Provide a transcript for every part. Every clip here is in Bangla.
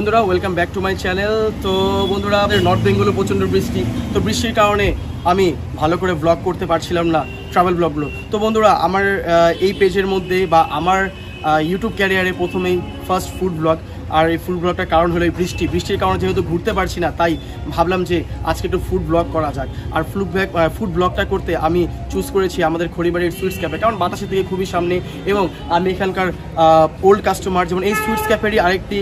বন্ধুরা welcome back to my channel. তো বন্ধুরা আমাদের নর্থ বেঙ্গলে প্রচণ্ড বৃষ্টি, তো বৃষ্টির কারণে আমি ভালো করে ব্লগ করতে পারছিলাম না, ট্রাভেল ব্লগগুলো। তো বন্ধুরা আমার এই পেজের মধ্যে বা আমার ইউটিউব ক্যারিয়ারে প্রথমেই ফার্স্ট ফুড ব্লগ, আর এই ফুড ব্লগটার কারণ হলো এই বৃষ্টির কারণে যেহেতু ঘুরতে পারছি না, তাই ভাবলাম যে আজকে একটু ফুড ব্লগ করা যাক। আর ফুড ব্লগটা করতে আমি চুজ করেছি আমাদের খড়িবাড়ির সুইটস ক্যাফে, কারণ বাতাসের থেকে খুবই সামনে এবং আমি এখানকার ওল্ড কাস্টমার। যেমন এই সুইটস ক্যাফেরই আরেকটি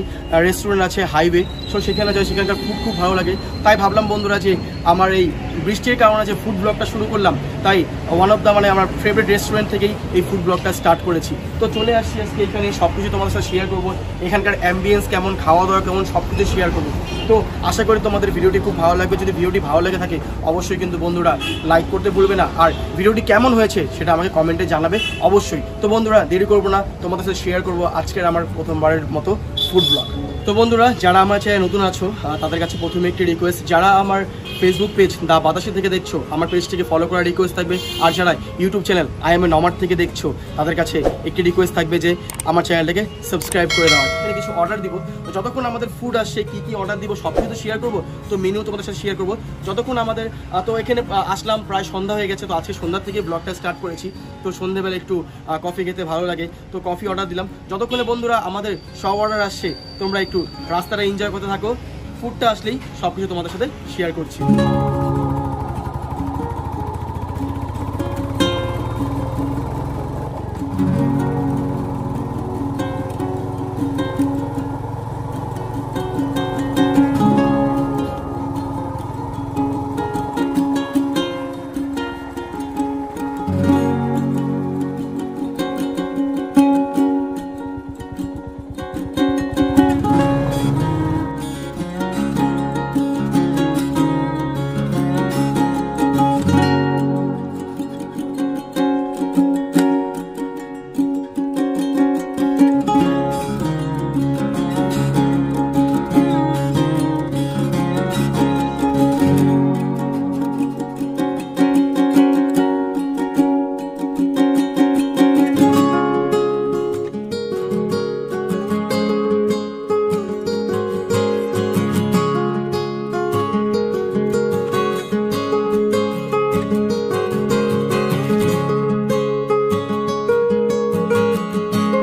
রেস্টুরেন্ট আছে হাইওয়ে, সো সেখানে যাই, সেখানকার খুব ভালো লাগে। তাই ভাবলাম বন্ধুরা যে আমার এই বৃষ্টির কারণে যে ফুড ব্লগটা শুরু করলাম, তাই ওয়ান অফ দ্য আমার ফেভারিট রেস্টুরেন্ট থেকেই এই ফুড ব্লগটা স্টার্ট করেছি। তো চলে আসছি আজকে এখানে, সব কিছু তোমাদের সাথে শেয়ার করবো, এখানকার অ্যাম্বিয়েন্স কেমন, খাওয়া দাওয়া কেমন, সব কিছু শেয়ার করবো। তো আশা করি তোমাদের ভিডিওটি খুব ভালো লাগবে। যদি ভিডিওটি ভালো লেগে থাকে অবশ্যই কিন্তু বন্ধুরা লাইক করতে ভুলবে না, আর ভিডিওটি কেমন হয়েছে সেটা আমাকে কমেন্টে জানাবে অবশ্যই। তো বন্ধুরা দেরি করবো না, তোমাদের সাথে শেয়ার করবো আজকের আমার প্রথমবারের মতো ফুড ব্লগ। তো বন্ধুরা যারা আমার চ্যানেলে নতুন আছো তাদের কাছে প্রথমে একটি রিকোয়েস্ট, যারা আমার ফেসবুক পেজ দা বাতাসি থেকে দেখছো আমার পেজটিকে ফলো করার রিকোয়েস্ট থাকবে, আর যারা YouTube channel I M A নমার্ট থেকে দেখছো তাদের কাছে একটি রিকোয়েস্ট থাকবে যে আমার চ্যানেলটাকে সাবস্ক্রাইব করে দেওয়ার। কিছু অর্ডার দিব, তো যতক্ষণ আমাদের ফুড আসছে কী অর্ডার দিব সব কিছু শেয়ার করবো, তো মেনু তোমাদের সাথে শেয়ার করবো যতক্ষণ আমাদের। তো এখানে আসলাম প্রায় সন্ধ্যা হয়ে গেছে, তো আজকে সন্ধ্যার থেকে ব্লগটা স্টার্ট করেছি। তো সন্ধ্যেবেলা একটু কফি খেতে ভালো লাগে, তো কফি অর্ডার দিলাম। যতক্ষণে বন্ধুরা আমাদের সব অর্ডার আসছে তোমরা একটু রাস্তাটা এনজয় করতে থাকো, ফুডটা আসলেই সব কিছু তোমাদের সাথে শেয়ার করছি।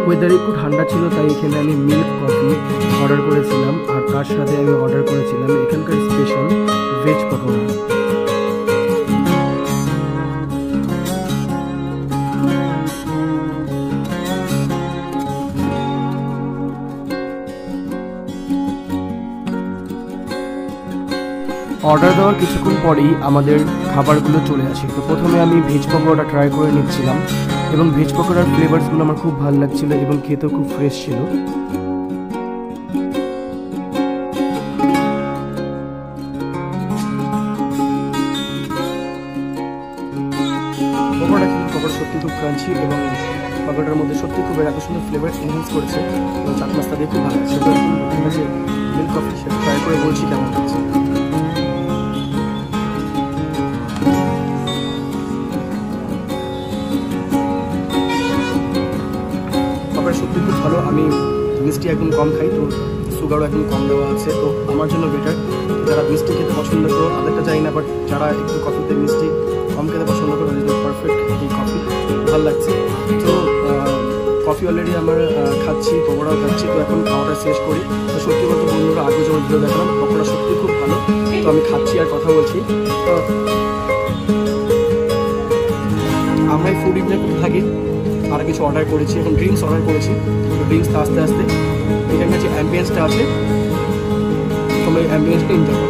ওয়েদার একটু ঠান্ডা ছিল, তাই এখানে আমি মিল্ক কফি অর্ডার করেছিলাম, আর তার সাথে আমি অর্ডার করেছিলাম এখানকার স্পেশাল ভেজ পকোড়া। অর্ডার দেওয়ার কিছুক্ষণ পরেই আমাদের খাবারগুলো চলে আসে। তো প্রথমে আমি ভেজ পকোড়া ট্রাই করে নিচ্ছিলাম, এবং ভেজ পকোড়ার ফ্লেভারসগুলো আমার খুব ভালো লাগছিল এবং খেতেও খুব ফ্রেশ ছিল। পকোড়া সত্যি খুব ক্রাঞ্চি, এবং পকোড়ার মধ্যে সত্যি খুব এত সুন্দর ফ্লেভার এনহ্যান্স করেছে, এবং চাট মশলা দিয়ে খুব ভালো লাগছে। যে মিল্ক কফি সেটা ট্রাই করে বলছি কেমন লাগছে। সত্যি খুব ভালো। আমি মিষ্টি একদম কম খাই, তো সুগারও একদম কম দেওয়া আছে, তো আমার জন্য বেটার। যারা মিষ্টি খেতে পছন্দ করো তাদেরটা জানি না, বাট যারা একটু কফিতে মিষ্টি কম খেতে পছন্দ করো তাদের পারফেক্ট এই কফি, ভালো লাগছে। তো কফি অলরেডি আমার খাচ্ছি, পকোড়াও খাচ্ছি, তো এখন খাওয়াটা শেষ করি। তো সত্যি বলতে বন্ধুরা আগে যেমন ভিডিও দেখালাম পকোড়া সত্যি খুব ভালো, তো আমি খাচ্ছি আর কথা বলছি। তো আমরা এই ফুড ইভেন্টে খুব থাকি, আর কিছু অর্ডার করেছি, এখন ড্রিঙ্কস অর্ডার করেছি। তো ড্রিঙ্কসটা আস্তে আস্তে এখানকার যে অ্যাম্বিয়েন্সটা আছে তোমরা এই অ্যাম্বিয়েন্সটা এনজয় করো।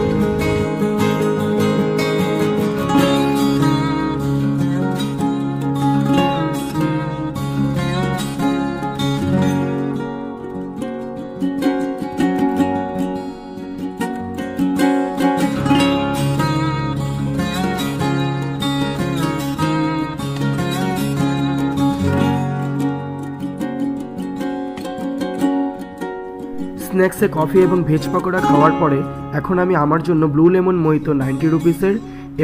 স্ন্যাক্সে কফি এবং ভেজ পকোড়া খাওয়ার পরে এখন আমি আমার জন্য ব্লু লেমন মোহিতো 90 রুপিসের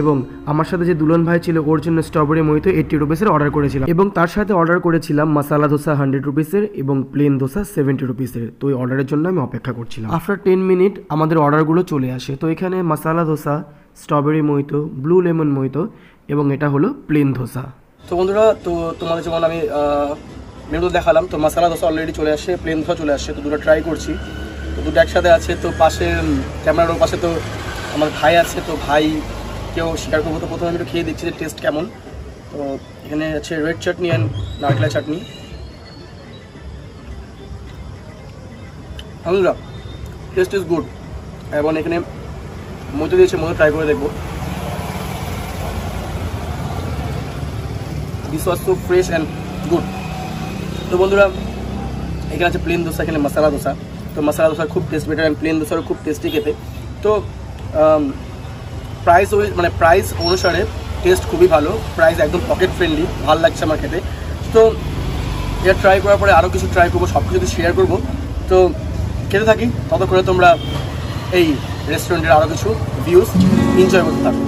এবং আমার সাথে যে দুলন ভাই ছিল ওর জন্য স্ট্রবেরি মোহিতো 80 রুপিসের অর্ডার করেছিলাম, এবং তার সাথে অর্ডার করেছিলাম মশালা ধোসা 100 রুপিসের এবং প্লেন ধোসা 70 রুপিসের। তো ওই অর্ডারের জন্য আমি অপেক্ষা করছিলাম। আফটার 10 মিনিট আমাদের অর্ডারগুলো চলে আসে। তো এখানে masala dosa, strawberry mojito, blue lemon mojito এবং এটা হলো প্লেন ধোসা। তো বন্ধুরা, তো তোমাদের যেমন আমি মেনু দেখালাম, তো মশালা ধোসা অলরেডি চলে আসে, প্লেন ধোসা চলে আসছে। তো দুটো ট্রাই করছি, তো দুটো একসাথে আছে। তো পাশে ক্যামেরার পাশে তো আমার ভাই আছে, তো ভাই কেউ শেয়ার করবো। তো প্রথমে আমি একটু খেয়ে দেখছি যে টেস্ট কেমন। তো এখানে আছে রেড চাটনি অ্যান্ড নারকেলের চাটনি। আলহামদুলিল্লাহ, টেস্ট ইজ গুড। এবং এখানে মধু দিয়েছে, মধু ট্রাই করে দেখবো। This was so fresh and good. তো বন্ধুরা, এখানে আছে প্লেন ধোসা, এখানে মশালা ধোসা। তো মশালা ধোসা খুব টেস্ট বেটার অ্যান্ড প্লেন ধোসারও খুব টেস্টি খেতে। তো প্রাইস অনুসারে টেস্ট খুবই ভালো, প্রাইস একদম পকেট ফ্রেন্ডলি, ভালো লাগছে আমার খেতে। তো এটা ট্রাই করার পরে আরও কিছু ট্রাই করবো, সব কিছু শেয়ার করবো। তো খেতে থাকি, ততক্ষণে তোমরা এই রেস্টুরেন্টের আরও কিছু ভিউজ এনজয় করতে থাকো।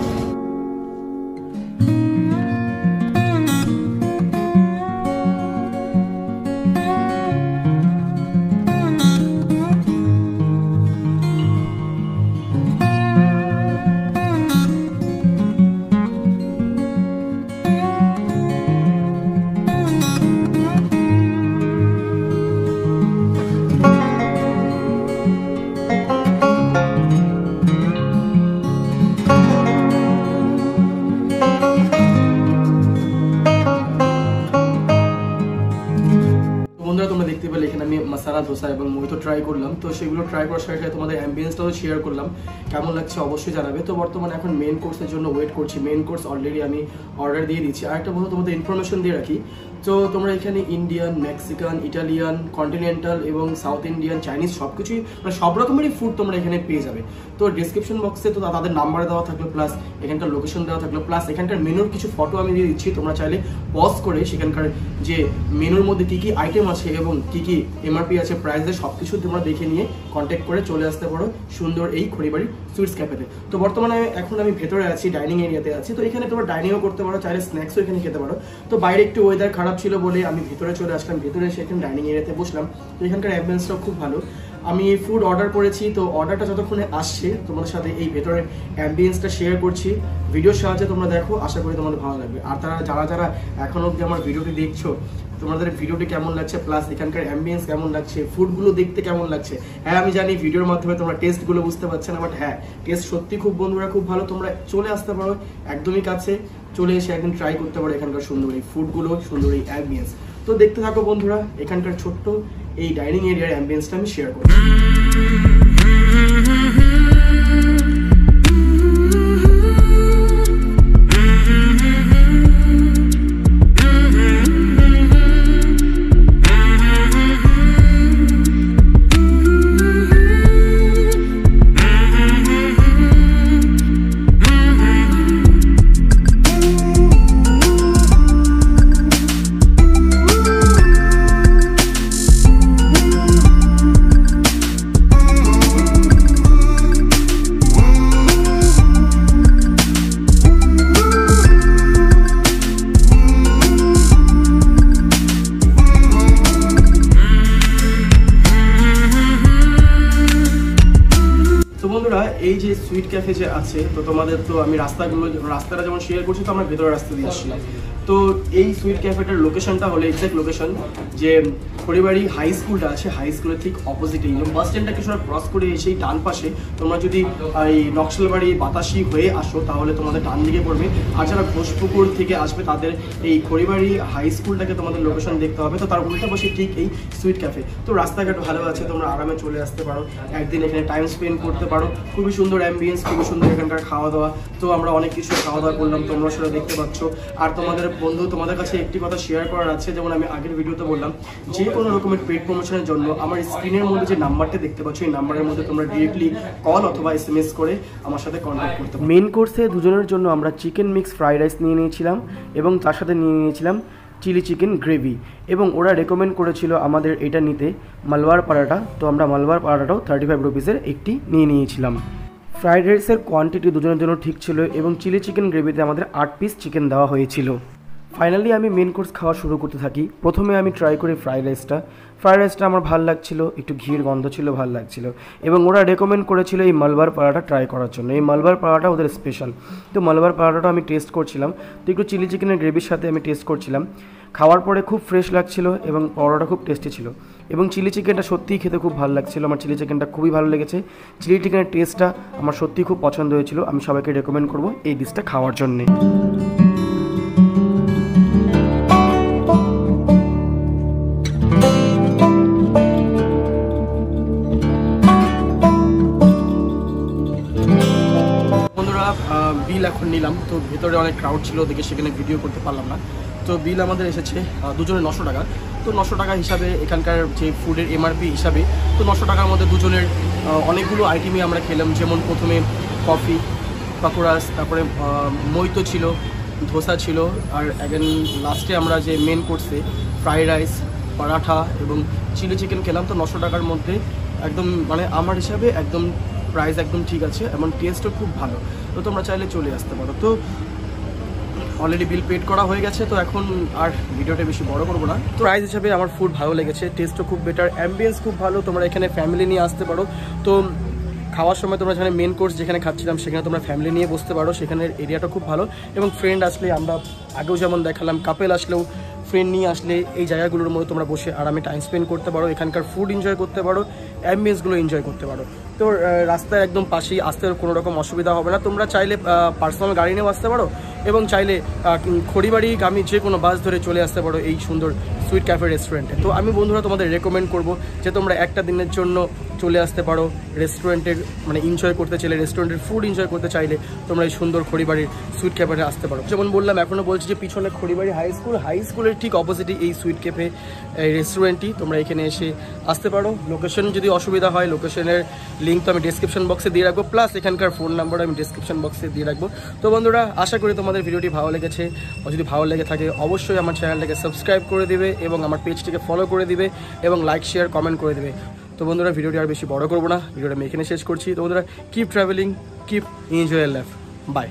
তোমরা দেখতে পেলে এখানে আমি মশালা ধোসা এবং মোহিতো ট্রাই করলাম। তো সেগুলো ট্রাই করার সাথে সাথে তোমাদের অ্যাম্বিয়েন্সটাও শেয়ার করলাম, কেমন লাগছে অবশ্যই জানাবে। তো বর্তমানে এখন মেন কোর্সের জন্য ওয়েট করছি। মেন কোর্স অলরেডি আমি অর্ডার দিয়ে দিচ্ছি। আরেকটা বন্ধু তোমাদের ইনফরমেশন দিয়ে রাখি, তো তোমরা এখানে ইন্ডিয়ান, মেক্সিকান, ইটালিয়ান, কন্টিনেন্টাল এবং সাউথ ইন্ডিয়ান, চাইনিজ সব কিছুই, মানে সব রকমেরই ফুড তোমরা এখানে পেয়ে যাবে। তো ডিসক্রিপশন বক্সে তো তাদের নাম্বার দেওয়া থাকলো, প্লাস এখানকার লোকেশন দেওয়া থাকলো, প্লাস এখানকার মেনুর কিছু ফটো আমি দিয়ে দিচ্ছি। তোমরা চাইলে পজ করে সেখানকার যে মেনুর মধ্যে কী কী আইটেম আছে এবং কী কী এমআরপি আছে, প্রাইসে সব কিছু তোমরা দেখে নিয়ে কন্ট্যাক্ট করে চলে আসতে পারো সুন্দর এই খড়িবাড়ি সুইটস ক্যাফেতে। তো বর্তমানে এখন আমি ভেতরে আছি, ডাইনিং এরিয়াতে আছি। তো এখানে তোমরা ডাইনিংও করতে পারো, চাইলে স্ন্যাক্সও এখানে খেতে পারো। তো বাইরে একটু ওয়েদার খারাপ ছিল বলে আমি ভেতরে চলে আসলাম। ভেতরে এসে এখানে ডাইনিং এরিয়াতে বসলাম। তো এখানকার অ্যাম্বিয়েন্সটাও খুব ভালো। আমি ফুড অর্ডার করেছি, তো অর্ডারটা যতক্ষণে আসছে তোমাদের সাথে এই ভেতরের অ্যাম্বিয়েন্সটা শেয়ার করছি ভিডিওর সাহায্যে। তোমরা দেখো, আশা করি তোমাদের ভালো লাগবে। আর যারা এখন অবধি আমার ভিডিওটি দেখছো, তোমাদের ভিডিওটি কেমন লাগছে, প্লাস এখানকার অ্যাম্বিয়েন্স কেমন লাগছে, ফুডগুলো দেখতে কেমন লাগছে। হ্যাঁ, আমি জানি ভিডিওর মাধ্যমে তোমরা টেস্টগুলো বুঝতে পারছো না, বাট হ্যাঁ, টেস্ট সত্যি খুব বন্ধুরা খুব ভালো। তোমরা চলে আসতে পারো একদমই কাছে, চলে এসে একদিন ট্রাই করতে পারো এখানকার সুন্দর এই ফুডগুলো, সুন্দর এই অ্যাম্বিয়েন্স। তো দেখতে থাকো বন্ধুরা, এখানকার ছোট্ট এই ডাইনিং এরিয়ার অ্যাম্বিয়েন্সটা আমি শেয়ার করছি। এই যে সুইট ক্যাফে যে আছে, তো তোমাদের তো আমি রাস্তাটা যেমন শেয়ার করছি, তো আমরা ভেতরের রাস্তা দিয়ে আসছিলাম। তো এই সুইট ক্যাফেটার লোকেশনটা হলো এক্সাক্ট লোকেশন যে খড়িবাড়ি হাই স্কুলটা আছে, হাই স্কুলের ঠিক অপোজিটেই বাস স্ট্যান্ডটা কিছুটা ক্রস করে এসেই ডান পাশে তোমরা যদি এই নকশালবাড়ি বাতাসি হয়ে আসো তাহলে তোমাদের ডান দিকে পড়বে। আর যারা ঘোষপুকুর থেকে আসবে তাদের এই খড়িবাড়ি হাই স্কুলটাকে তোমাদের লোকেশন দেখতে হবে। তো তার উল্টা পাশে ঠিক এই সুইট ক্যাফে। তো রাস্তাঘাট ভালো আছে, তোমরা আরামে চলে আসতে পারো, একদিন এখানে টাইম স্পেন্ড করতে পারো। খুবই সুন্দর অ্যাম্বিয়েন্স, খুবই সুন্দর এখানকার খাওয়া দাওয়া। তো আমরা অনেক কিছু খাওয়া দাওয়া করলাম, তোমরা সেটা দেখতে পাচ্ছ। আর তোমাদের বন্ধু, তোমাদের কাছে একটি কথা শেয়ার করার আছে, যেমন আমি আগের ভিডিওতে বললাম, যে কোনো রকমের পেড প্রমোশনের জন্য আমার স্ক্রিনের মধ্যে যে নাম্বারটা দেখতে পাচ্ছ, এই নাম্বারের মধ্যে তোমরা ডিরেক্টলি কল অথবা SMS করে আমার সাথে কন্ট্যাক্ট করতে পারো। মেন কোর্সে দুজনের জন্য আমরা চিকেন মিক্স ফ্রাইড রাইস নিয়ে নিয়েছিলাম এবং তার সাথে নিয়ে নিয়েছিলাম চিলি চিকেন গ্রেভি, এবং ওরা রেকমেন্ড করেছিল আমাদের এটা নিতে মালওয়ার পরাঠা। তো আমরা মালওয়ার পরাঠাটাও 35 রুপিসের একটি নিয়ে নিয়েছিলাম। ফ্রাইড রাইসের কোয়ান্টিটি দুজনের জন্য ঠিক ছিল এবং চিলি চিকেন গ্রেভিতে আমাদের 8 পিস চিকেন দেওয়া হয়েছিল। ফাইনালি আমি মেন কোর্স খাওয়া শুরু করতে থাকি। প্রথমে আমি ট্রাই করি ফ্রাইড রাইসটা আমার ভালো লাগছিল, একটু ঘির গন্ধ ছিল, ভালো লাগছিল এবং ওরা রেকমেন্ড করেছিল এই মালবার পাড়াটা ট্রাই করার জন্য। এই মালবার পাড়াটা ওদের স্পেশাল, তো মালবার পাড়াটা আমি টেস্ট করছিলাম, তো একটু চিলি চিকেনের গ্রেভির সাথে আমি টেস্ট করছিলাম। খাওয়ার পরে খুব ফ্রেশ লাগছিল এবং পরোটা খুব টেস্টি ছিল এবং চিলি চিকেনটা সত্যিই খেতে খুব ভালো লাগছিল। আমার চিলি চিকেনটা খুবই ভালো লেগেছে। চিলি চিকেনের টেস্টটা আমার সত্যিই খুব পছন্দ হয়েছিল। আমি সবাইকে রেকমেন্ড করব এই ডিশটা খাওয়ার জন্যে। বিল এখন নিলাম, তো ভেতরে অনেক ক্রাউড ছিল দেখে সেখানে ভিডিও করতে পারলাম না। তো বিল আমাদের এসেছে দুজনের 900 টাকা। তো 900 টাকা হিসাবে এখানকার যে ফুডের এমআরপি হিসাবে তো 900 টাকার মধ্যে দুজনের অনেকগুলো আইটেমই আমরা খেলাম। যেমন প্রথমে কফি, পাকোড়াস, তারপরে মইতো ছিল, ধোসা ছিল, আর অ্যাগেন লাস্টে আমরা যে মেন কোর্সে ফ্রাইড রাইস, পরাঠা এবং চিলি চিকেন খেলাম। তো 900 টাকার মধ্যে একদম মানে আমার হিসাবে একদম প্রাইস একদম ঠিক আছে এবং টেস্টও খুব ভালো। তো তোমরা চাইলে চলে আসতে পারো। তো অলরেডি বিল পেড করা হয়ে গেছে, তো এখন আর ভিডিওটা বেশি বড় করবো না। তো প্রাইস হিসাবে আমার ফুড ভালো লেগেছে, টেস্টও খুব বেটার, অ্যাম্বিয়েন্স খুব ভালো। তোমরা এখানে ফ্যামিলি নিয়ে আসতে পারো। তো খাওয়ার সময় তোমরা যেখানে মেন কোর্স যেখানে খাচ্ছিলাম সেখানে তোমরা ফ্যামিলি নিয়ে বসতে পারো, সেখানের এরিয়াটা খুব ভালো এবং ফ্রেন্ড আসলে আমরা আগেও যেমন দেখালাম, কাপেল আসলেও ফ্রেন্ড নিয়ে আসলে এই জায়গাগুলোর মধ্যে তোমরা বসে আরামে টাইম স্পেন্ড করতে পারো, এখানকার ফুড এনজয় করতে পারো, অ্যাম্বিয়েন্সগুলো এনজয় করতে পারো। তো রাস্তায় একদম পাশেই, আসতে কোনো রকম অসুবিধা হবে না। তোমরা চাইলে পার্সোনাল গাড়ি নিয়েও আসতে পারো এবং চাইলে খড়িবাড়িগামী যে কোনো বাস ধরে চলে আসতে পারো এই সুন্দর সুইট ক্যাফে রেস্টুরেন্টে। তো আমি বন্ধুরা তোমাদের রেকমেন্ড করবো যে তোমরা একটা দিনের জন্য চলে আসতে পারো রেস্টুরেন্টের মানে এনজয় করতে চাইলে, রেস্টুরেন্টের ফুড এনজয় করতে চাইলে তোমরা এই সুন্দর খড়িবাড়ির সুইট ক্যাফেতে আসতে পারো। যেমন বললাম, এখনও বলছি যে পিছনে খড়িবাড়ি হাই স্কুলের ঠিক অপোজিটে এই সুইট ক্যাফে এই রেস্টুরেন্টটি, তোমরা এখানে এসে আসতে পারো। লোকেশন যদি অসুবিধা হয়, লোকেশনের লিঙ্ক তো আমি ডিসক্রিপশন বক্সে দিয়ে রাখবো, প্লাস এখানকার ফোন নাম্বার আমি ডিসক্রিপশন বক্সে দিয়ে রাখবো। তো বন্ধুরা, আশা করি তোমাদের ভিডিওটি ভালো লেগেছে। যদি ভালো লেগে থাকে অবশ্যই আমার চ্যানেলটাকে সাবস্ক্রাইব করে দিবে এবং আমার পেজটিকে ফলো করে দিবে এবং লাইক, শেয়ার, কমেন্ট করে দিবে। তো বন্ধুরা, ভিডিওটি আর বেশি বড় করবো না, ভিডিওটা আমি এখানে শেষ করছি। তো বন্ধুরা, keep travelling, keep enjoy life, by.